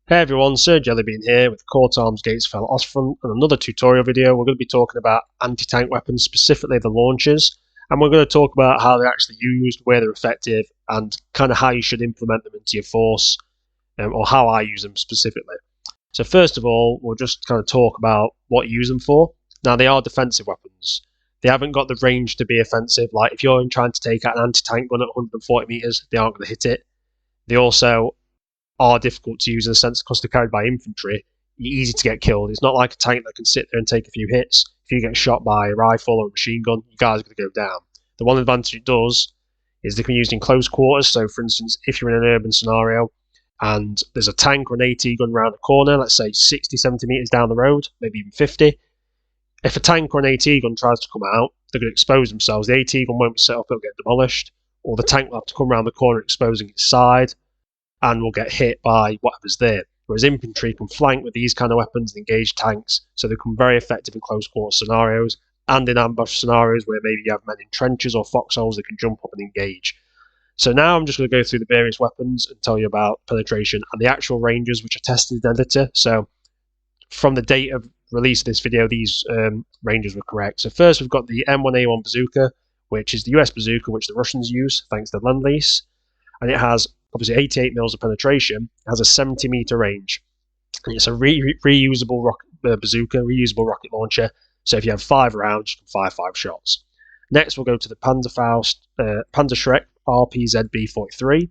Hey everyone, Sir Jellybean here with CallToArms GatesOfHell and another tutorial video. We're going to be talking about anti-tank weapons, specifically the launchers, and we're going to talk about how they're actually used, where they're effective, and kind of how you should implement them into your force, or how I use them specifically. So first of all, we'll just kind of talk about what you use them for. Now, they are defensive weapons. They haven't got the range to be offensive. Like if you're trying to take out an anti-tank gun at 140 meters, they aren't going to hit it. They also are difficult to use in the sense because they're carried by infantry. You're easy to get killed. It's not like a tank that can sit there and take a few hits. If you get shot by a rifle or a machine gun, you guys are going to go down. The one advantage it does is they can be used in close quarters. So, for instance, if you're in an urban scenario and there's a tank or an AT gun around the corner, let's say 60, 70 meters down the road, maybe even 50, if a tank or an AT gun tries to come out, they're going to expose themselves. The AT gun won't be set up, it'll get demolished, or the tank will have to come around the corner exposing its side and will get hit by whatever's there. Whereas infantry can flank with these kind of weapons and engage tanks, so they become very effective in close quarter scenarios and in ambush scenarios where maybe you have men in trenches or foxholes that can jump up and engage. So now I'm just going to go through the various weapons and tell you about penetration and the actual ranges which are tested in editor. So from the date of release of this video, these ranges were correct. So first we've got the M1A1 bazooka, which is the US bazooka which the Russians use thanks to Lend-Lease, and it has obviously 88 mils of penetration. It has a 70 meter range. And it's a reusable bazooka, reusable rocket launcher. So if you have 5 rounds, you can fire 5 shots. Next, we'll go to the Panzerschreck RPZB-43,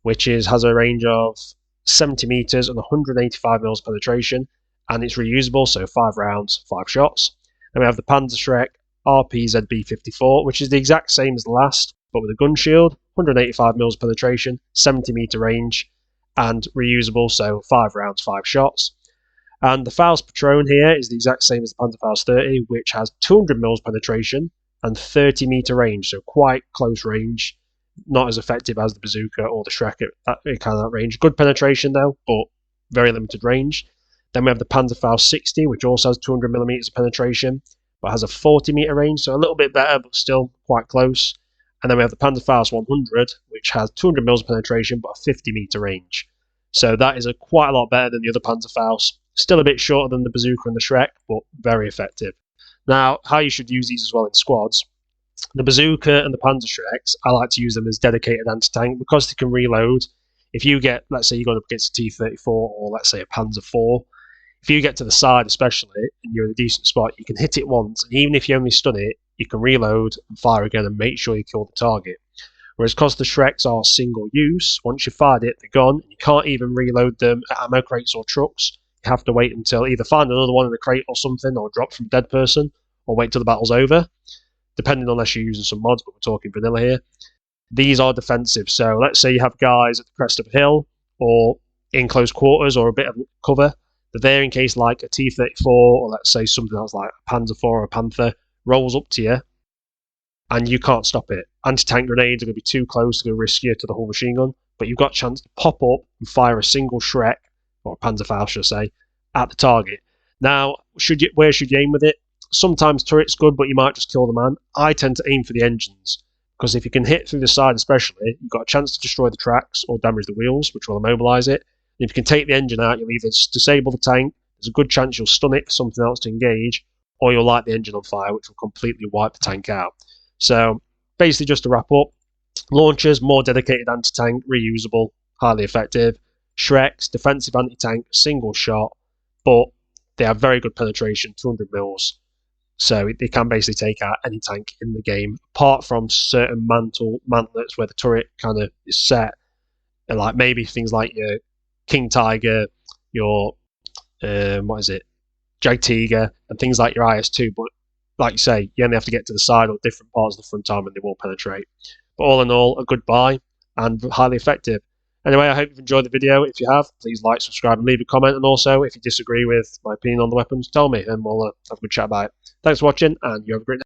which has a range of 70 meters and 185 mils penetration, and it's reusable, so 5 rounds, 5 shots. Then we have the Panzerschreck RPZB-54, which is the exact same as the last, but with a gun shield, 185 mils penetration, 70 meter range, and reusable, so 5 rounds, 5 shots. And the Faust Patron here is the exact same as the Panzerfaust 30, which has 200 mils penetration and 30 meter range, so quite close range, not as effective as the bazooka or the Shrek at kind of that range. Good penetration though, but very limited range. Then we have the Panzerfaust 60, which also has 200 millimeters of penetration, but has a 40 meter range, so a little bit better, but still quite close. And then we have the Panzerfaust 100, which has 200 mils of penetration, but a 50 meter range. So that is quite a lot better than the other Panzerfaust. Still a bit shorter than the bazooka and the Shrek, but very effective. Now, how you should use these as well in squads. The bazooka and the Panzerschrecks, I like to use them as dedicated anti-tank because they can reload. If you get, let's say you're going up against a T-34 or let's say a Panzer IV, if you get to the side especially and you're in a decent spot, you can hit it once, and even if you only stun it, you can reload and fire again and make sure you kill the target. Whereas because the Shreks are single use, once you've fired it, they're gone. You can't even reload them at ammo crates or trucks. You have to wait until either find another one in a crate or something, or drop from a dead person, or wait till the battle's over, depending on unless you're using some mods, but we're talking vanilla here. These are defensive, so let's say you have guys at the crest of a hill, or in close quarters, or a bit of cover. They're there in case like a T-34, or let's say something else like a Panzer IV or a Panther, rolls up to you, and you can't stop it. Anti-tank grenades are going to be too close, they're going to risk you to the whole machine gun, but you've got a chance to pop up and fire a single Shrek, or a Panzerfaust, should I say, at the target. Now, where should you aim with it? Sometimes turret's good, but you might just kill the man. I tend to aim for the engines, because if you can hit through the side especially, you've got a chance to destroy the tracks or damage the wheels, which will immobilize it. And if you can take the engine out, you'll either disable the tank, there's a good chance you'll stun it for something else to engage, or you'll light the engine on fire, which will completely wipe the tank out. So, basically just to wrap up, launchers, more dedicated anti-tank, reusable, highly effective. Shreks, defensive anti-tank, single shot, but they have very good penetration, 200 mils. So they can basically take out any tank in the game, apart from certain mantlets where the turret kind of is set. And like maybe things like your King Tiger, your Jag Tiger, and things like your IS-2. But like you say, you only have to get to the side or different parts of the front arm and they will penetrate. But all in all, a good buy and highly effective. Anyway, I hope you've enjoyed the video. If you have, please like, subscribe, and leave a comment. And also, if you disagree with my opinion on the weapons, tell me, and we'll have a good chat about it. Thanks for watching, and you have a great day.